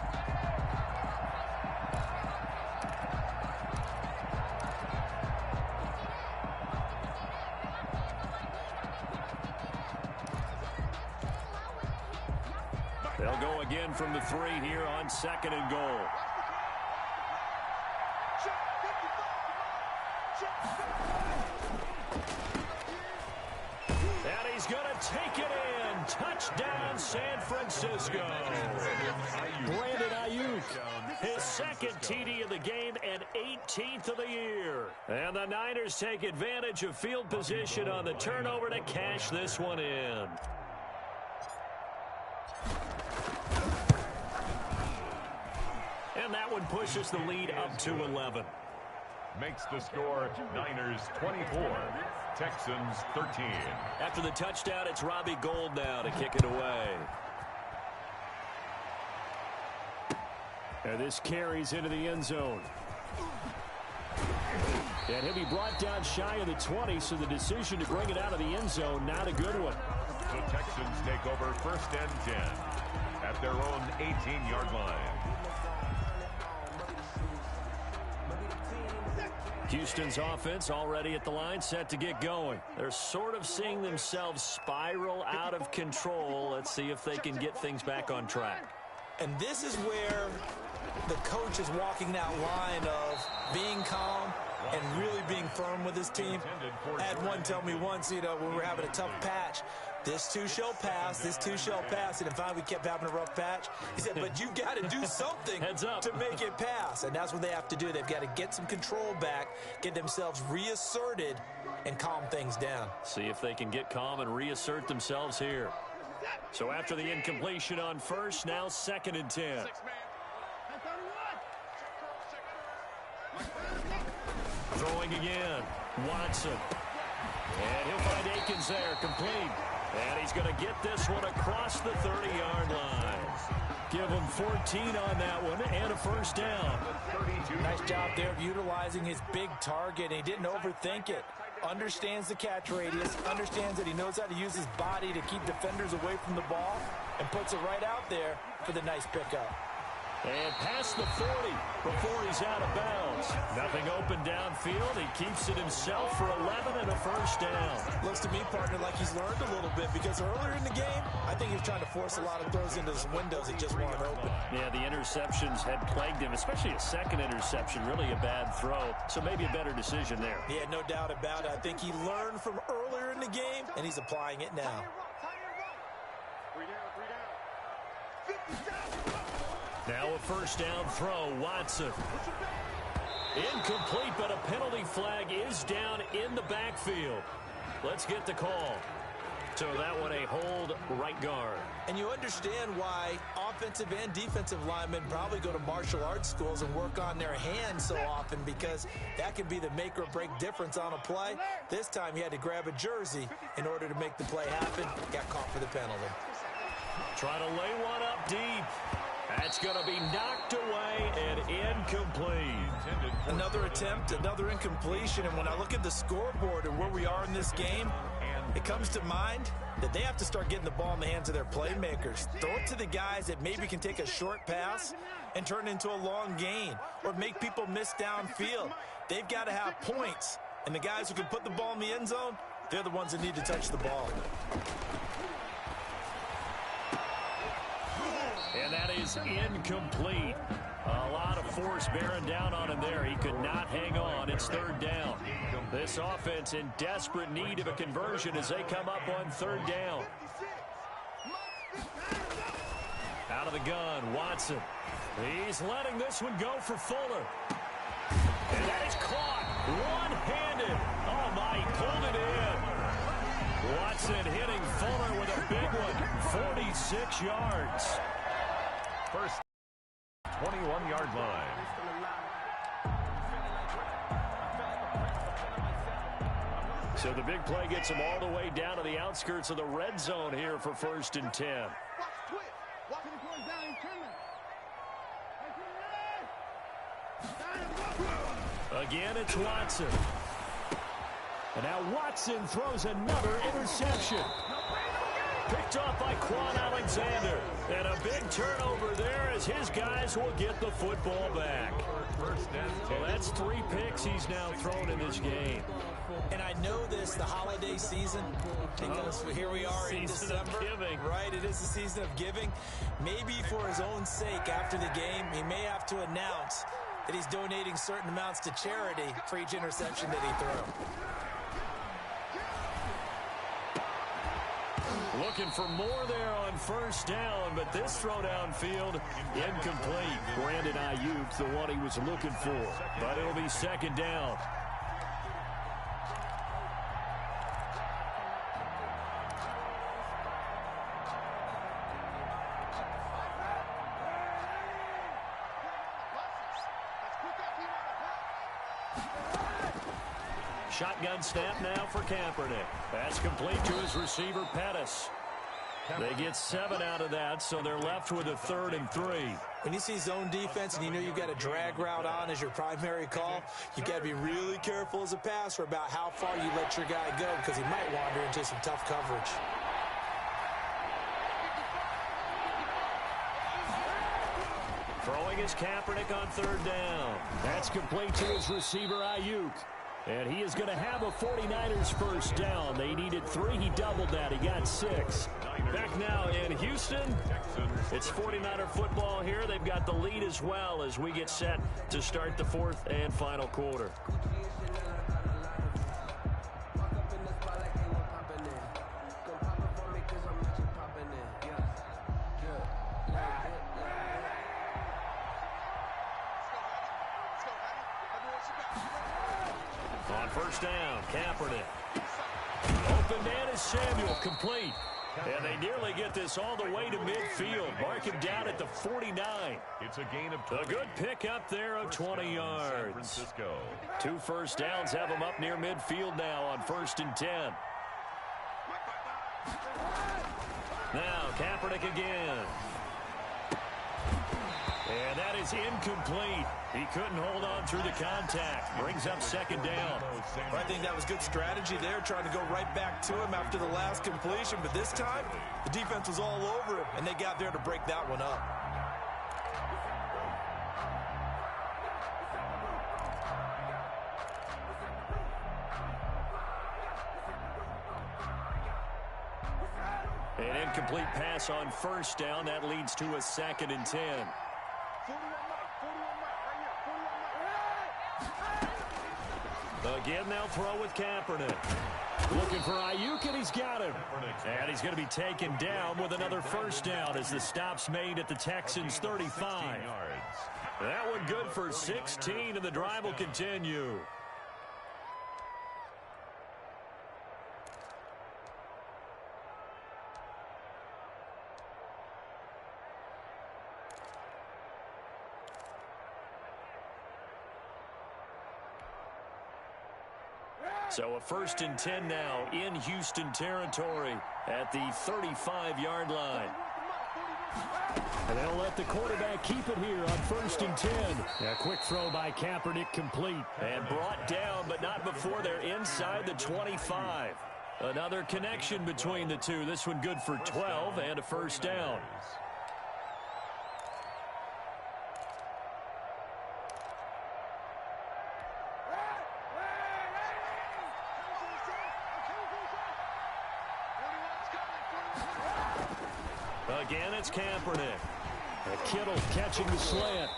They'll go again from the 3 here on second and goal. And he's going to take it in. Touchdown, San Francisco. Brandon Ayuk, his second TD of the game and 18th of the year. And the Niners take advantage of field position on the turnover to cash this one in. And that one pushes the lead up to 11. Makes the score Niners 24, Texans 13. After the touchdown, it's Robbie Gould now to kick it away. And this carries into the end zone. And he'll be brought down shy of the 20, so the decision to bring it out of the end zone, not a good one. The Texans take over first and 10 at their own 18-yard line. Houston's offense already at the line, set to get going. They're sort of seeing themselves spiral out of control. Let's see if they can get things back on track. And this is where the coach is walking that line of being calm and really being firm with his team. I had one tell me once, when we were having a tough patch, this too shall pass, this too shall pass. And finally we kept having a rough patch. He said, but you got to do something to make it pass. And that's what they have to do. They've got to get some control back, get themselves reasserted, and calm things down. See if they can get calm and reassert themselves here. So after the incompletion on first, now second and 10. Throwing again. Watson. And he'll find Akins there, complete. And he's going to get this one across the 30-yard line. Give him 14 on that one and a first down. Nice job there of utilizing his big target. He didn't overthink it. Understands the catch radius, understands that he knows how to use his body to keep defenders away from the ball, and puts it right out there for the nice pickup. And past the 40 before he's out of bounds. Nothing open downfield. He keeps it himself for 11 and a first down. Looks to me, partner, like he's learned a little bit, because earlier in the game, I think he was trying to force a lot of throws into his windows that just weren't open. Yeah, the interceptions had plagued him, especially a second interception, really a bad throw. So maybe a better decision there. Yeah, no doubt about it. I think he learned from earlier in the game, and he's applying it now. Now a first down throw, Watson. Incomplete, but a penalty flag is down in the backfield. Let's get the call. So that one a hold right guard. And you understand why offensive and defensive linemen probably go to martial arts schools and work on their hands so often, because that can be the make or break difference on a play. This time he had to grab a jersey in order to make the play happen. Got caught for the penalty. Try to lay one up deep. That's going to be knocked away and incomplete. Another attempt, another incompletion. And when I look at the scoreboard and where we are in this game, it comes to mind that they have to start getting the ball in the hands of their playmakers. Throw it to the guys that maybe can take a short pass and turn it into a long gain, or make people miss downfield. They've got to have points. And the guys who can put the ball in the end zone, they're the ones that need to touch the ball. And that is incomplete. A lot of force bearing down on him there. He could not hang on. It's third down. This offense in desperate need of a conversion as they come up on third down. Out of the gun, Watson. He's letting this one go for Fuller. And that is caught one-handed. Oh, my, he pulled it in. Watson hitting Fuller with a big one, 46 yards. First 21-yard line. So the big play gets them all the way down to the outskirts of the red zone here for 1st and 10. Watch twitch. Watch him going down. He's coming. Again, it's Watson. And now Watson throws another interception. Picked off by Quan Alexander. And a big turnover there as his guys will get the football back. So that's 3 picks he's now thrown in this game. And I know this, the holiday season, because here we are in December. Right, it is the season of giving. Maybe for his own sake after the game, he may have to announce that he's donating certain amounts to charity for each interception that he throws. Looking for more there on 1st down, but this throw downfield incomplete. Brandon Ayuk, the one he was looking for, but it'll be 2nd down. Shotgun snap now for Kaepernick. That's complete to his receiver, Pettis. They get 7 out of that, so they're left with a 3rd and 3. When you see zone defense and you know you've got a drag route on as your primary call, you've got to be really careful as a passer about how far you let your guy go because he might wander into some tough coverage. Throwing is Kaepernick on 3rd down. That's complete to his receiver, Ayuk. And he is going to have a 49ers 1st down. They needed 3. He doubled that. He got 6. Back now in Houston. It's 49er football here. They've got the lead as well as we get set to start the 4th and final quarter. On 1st down, Kaepernick. Open man is Samuel, complete. And they nearly get this all the way to midfield. Mark him down at the 49. It's a gain of 20. A good pick up there of 20 yards. 2 1st downs have them up near midfield now on 1st and 10. Now Kaepernick again. And that is incomplete. He couldn't hold on through the contact. Brings up 2nd down. I think that was good strategy there, trying to go right back to him after the last completion. But this time, the defense was all over him, and they got there to break that one up. An incomplete pass on 1st down. That leads to a 2nd and 10. Again, they'll throw with Kaepernick. Looking for Ayuk, and he's got him. And he's going to be taken down with another 1st down as the stop's made at the Texans' 35. That one good for 16, and the drive will continue. So a 1st and 10 now in Houston territory at the 35-yard line. And they'll let the quarterback keep it here on 1st and 10. A quick throw by Kaepernick complete. And brought down, but not before they're inside the 25. Another connection between the two. This one good for 12 and a 1st down. Again, it's Kaepernick. Kittle catching the slant.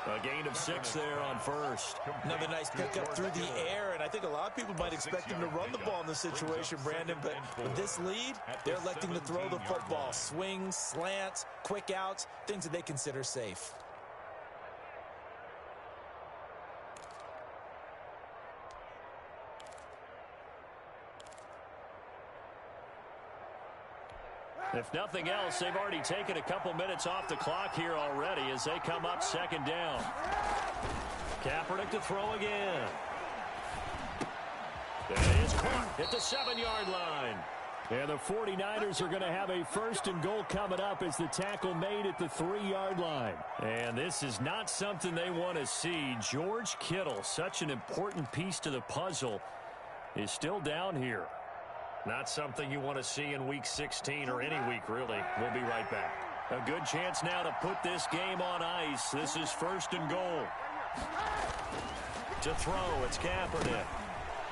A gain of 6 there on 1st. Another nice pickup through the air, and I think a lot of people might expect him to run the ball in this situation, Brandon, but with this lead, they're electing to throw the football. Swings, slants, quick outs, things that they consider safe. If nothing else, they've already taken a couple minutes off the clock here already as they come up 2nd down. Kaepernick to throw again. That is punt at the 7-yard line. And the 49ers are going to have a first and goal coming up as the tackle made at the 3-yard line. And this is not something they want to see. George Kittle, such an important piece to the puzzle, is still down here. Not something you want to see in Week 16 or any week, really. We'll be right back. A good chance now to put this game on ice. This is first and goal. To throw, it's Kaepernick.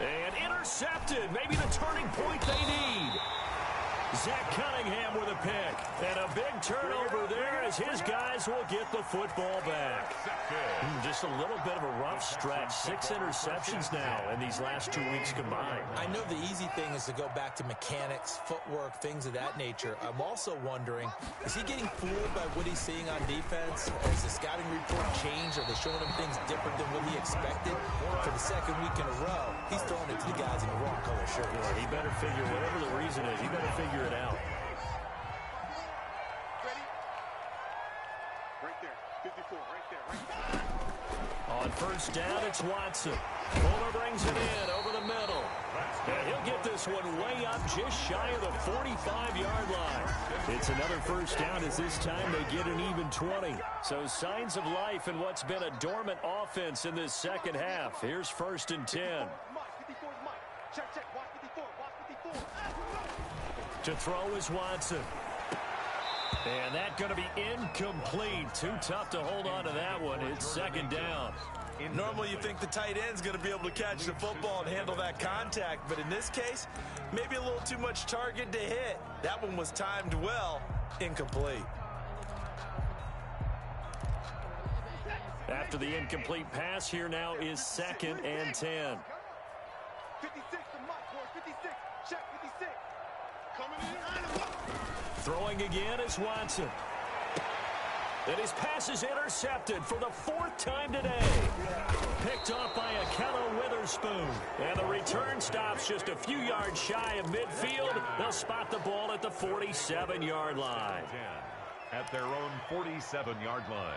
And intercepted. Maybe the turning point they need. Zach Cunningham with a pick. And a big turnover there as his guys will get the football back. Just a little bit of a rough stretch. 6 interceptions now in these last 2 weeks combined. I know the easy thing is to go back to mechanics, footwork, things of that nature. I'm also wondering, is he getting fooled by what he's seeing on defense? Has the scouting report changed? Are they showing him things different than what he expected? For the second week in a row, he's throwing it to the guys in the wrong color shirt. Yeah, he better figure, whatever the reason is, he better figure it out. Ready? Right there. 54, right there, right there. On first down, it's Watson. Fuller brings it in over the middle. And he'll get this one way up just shy of the 45-yard line. It's another first down as this time they get an even 20. So signs of life in what's been a dormant offense in this second half. Here's first and 10. Check, check. Watch 54. Watch 54. To throw is Watson. And that's going to be incomplete. Too tough to hold on to that one. It's second down. Normally you think the tight end's going to be able to catch the football and handle that contact, but in this case, maybe a little too much target to hit. That one was timed well. Incomplete. After the incomplete pass, here now is second and 10. 56 to Mike, boys. 56. Check 56. Coming in. Throwing again is Watson. And his pass is intercepted for the 4th time today. Picked off by Akello Witherspoon. And the return stops just a few yards shy of midfield. They'll spot the ball at the 47-yard line. At their own 47-yard line.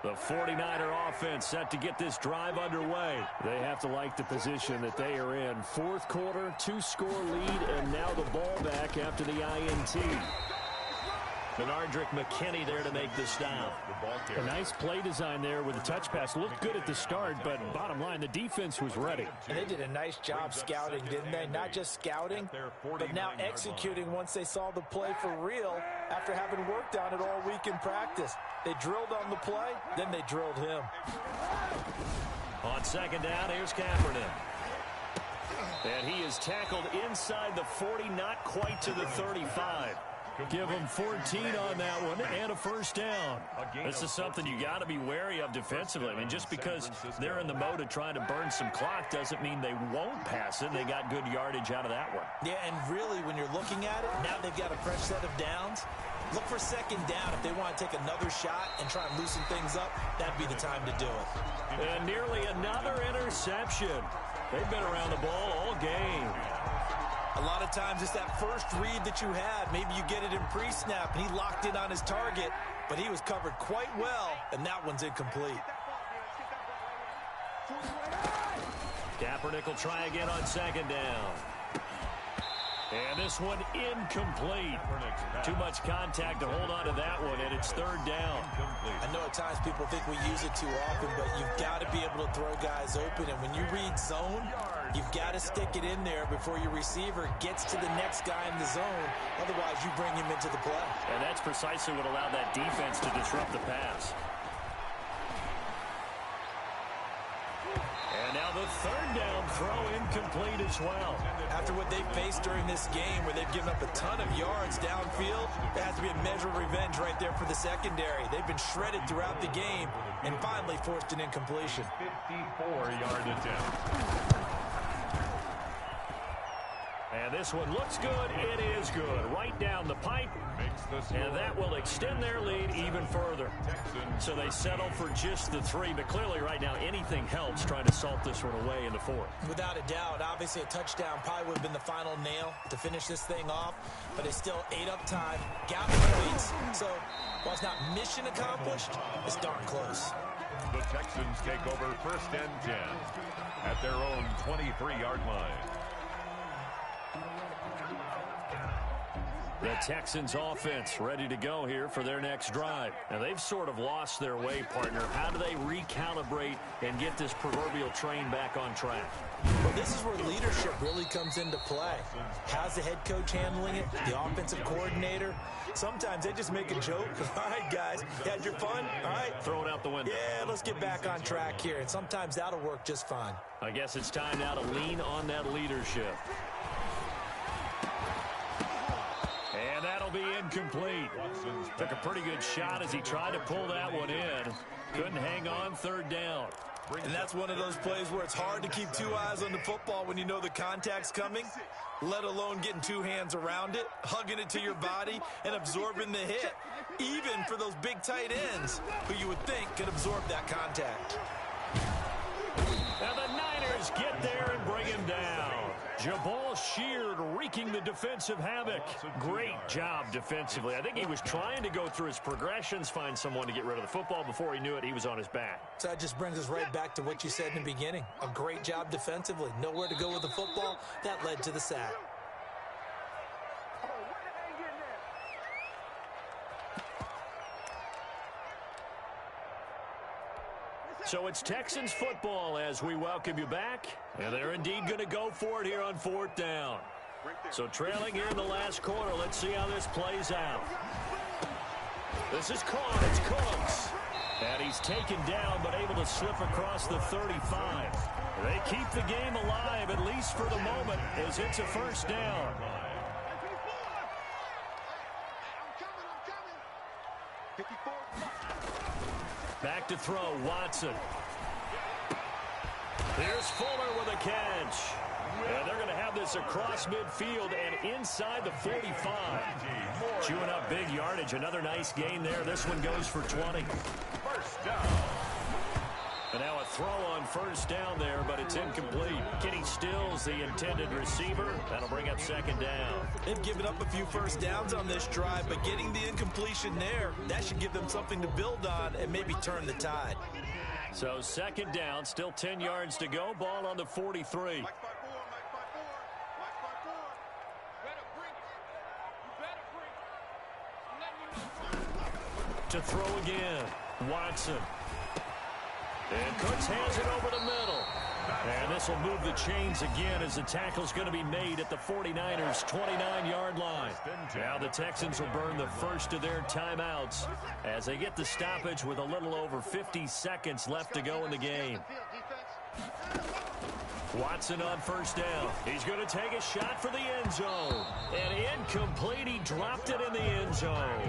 The 49er offense set to get this drive underway. They have to like the position that they are in. 4th quarter, 2-score lead, and now the ball back after the INT. Benardrick McKinney there to make the stop. A nice play design there with the touch pass. Looked good at the start, but bottom line, the defense was ready. And they did a nice job scouting, didn't they? Not just scouting, but now executing once they saw the play for real after having worked on it all week in practice. They drilled on the play, then they drilled him. On second down, here's Kaepernick. And he is tackled inside the 40, not quite to the 35. Give them 14 on that one and a first down. This is something you got to be wary of defensively. I mean, just because they're in the mode of trying to burn some clock doesn't mean they won't pass it. They got good yardage out of that one. Yeah, and really, when you're looking at it, now they've got a fresh set of downs. Look for second down. If they want to take another shot and try and loosen things up, that'd be the time to do it. And nearly another interception. They've been around the ball all game. A lot of times it's that first read that you had. Maybe you get it in pre-snap, and he locked in on his target, but he was covered quite well, and that one's incomplete. Kaepernick will try again on second down. And this one incomplete. Too much contact to hold on to that one, and it's third down. I know at times people think we use it too often, but you've got to be able to throw guys open. And when you read zone, you've got to stick it in there before your receiver gets to the next guy in the zone. Otherwise, you bring him into the play. And that's precisely what allowed that defense to disrupt the pass. And now the third down throw incomplete as well. After what they've faced during this game where they've given up a ton of yards downfield, there has to be a measure of revenge right there for the secondary. They've been shredded throughout the game and finally forced an incompletion. 54-yard attempt. And this one looks good. It is good. Right down the pipe. And that will extend their lead even further. So they settle for just the 3. But clearly right now anything helps trying to salt this one away in the 4th. Without a doubt, obviously a touchdown probably would have been the final nail to finish this thing off. But they still ate up time, got points. So while it's not mission accomplished, it's darn close. The Texans take over 1st and 10 at their own 23-yard line. The Texans offense ready to go here for their next drive. Now, they've sort of lost their way, partner. How do they recalibrate and get this proverbial train back on track? Well, this is where leadership really comes into play. How's the head coach handling it? The offensive coordinator? Sometimes they just make a joke. All right, guys, you had your fun? All right. Throw it out the window. Yeah, let's get back on track here. And sometimes that'll work just fine. I guess it's time now to lean on that leadership. And that'll be incomplete. Took a pretty good shot as he tried to pull that one in. Couldn't hang on 3rd down. And that's one of those plays where it's hard to keep 2 eyes on the football when you know the contact's coming, let alone getting 2 hands around it, hugging it to your body, and absorbing the hit, even for those big tight ends who you would think could absorb that contact. And the Niners get there and bring him down. Jabal Sheard wreaking the defensive havoc. Great job defensively. I think he was trying to go through his progressions, find someone to get rid of the football. Before he knew it, he was on his back. So that just brings us right back to what you said in the beginning. A great job defensively. Nowhere to go with the football. That led to the sack. So it's Texans football as we welcome you back. And they're indeed going to go for it here on 4th down. So trailing here in the last quarter. Let's see how this plays out. This is caught. It's Cooks. And he's taken down but able to slip across the 35. They keep the game alive, at least for the moment, as it's a 1st down. Back to throw, Watson. Here's Fuller with a catch. And they're going to have this across midfield and inside the 45. Chewing up big yardage. Another nice gain there. This one goes for 20. 1st down. And now a throw on 1st down there, but it's incomplete. Kenny Stills, the intended receiver. That'll bring up 2nd down. They've given up a few 1st downs on this drive, but getting the incompletion there, that should give them something to build on and maybe turn the tide. So 2nd down, still 10 yards to go. Ball on the 43. To throw again, Watson. And Cooks has it over the middle. And this will move the chains again as the tackle's going to be made at the 49ers' 29-yard line. Now the Texans will burn the first of their timeouts as they get the stoppage with a little over 50 seconds left to go in the game. Watson on 1st down. He's going to take a shot for the end zone. And incomplete. He dropped it in the end zone.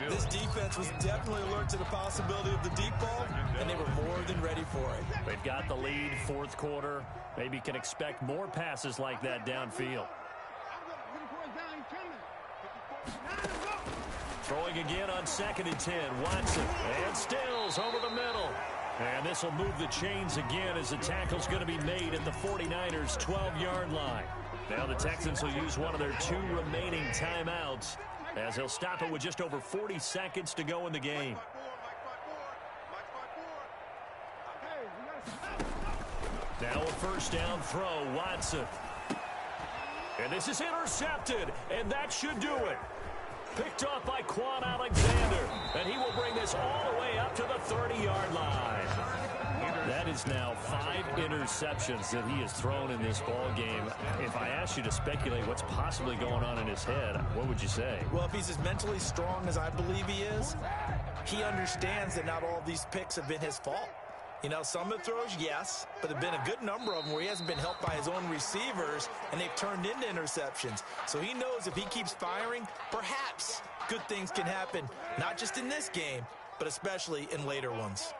This defense was definitely alert to the possibility of the deep ball, and they were more than ready for it. They've got the lead, 4th quarter. Maybe can expect more passes like that downfield. Throwing again on 2nd and 10. Watson and Stills over the middle. And this will move the chains again as the tackle's going to be made at the 49ers' 12-yard line. Now the Texans will use one of their 2 remaining timeouts as they'll stop it with just over 40 seconds to go in the game. Now a 1st down throw, Watson. And this is intercepted, and that should do it. Picked off by Quan Alexander, and he will bring this all the way up to the 30-yard line. That is now 5 interceptions that he has thrown in this ball game. If I asked you to speculate what's possibly going on in his head, what would you say? Well, if he's as mentally strong as I believe he is, he understands that not all of these picks have been his fault. You know, some of the throws, yes, but there have been a good number of them where he hasn't been helped by his own receivers, and they've turned into interceptions. So he knows if he keeps firing, perhaps good things can happen, not just in this game, but especially in later ones.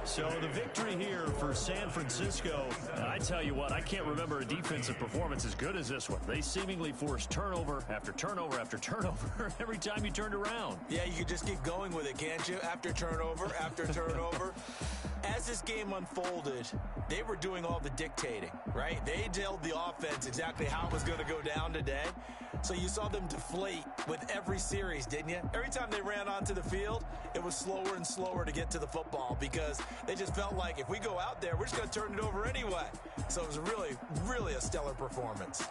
So the victory here for San Francisco, I tell you what, I can't remember a defensive performance as good as this one. They seemingly forced turnover after turnover after turnover every time you turned around. Yeah, you could just keep going with it, can't you? After turnover, after turnover. As this game unfolded, they were doing all the dictating, right? They told the offense exactly how it was going to go down today. So you saw them deflate with every series, didn't you? Every time they ran onto the field, it was slower and slower to get to the football because they just felt like if we go out there, we're just going to turn it over anyway. So it was really, really a stellar performance.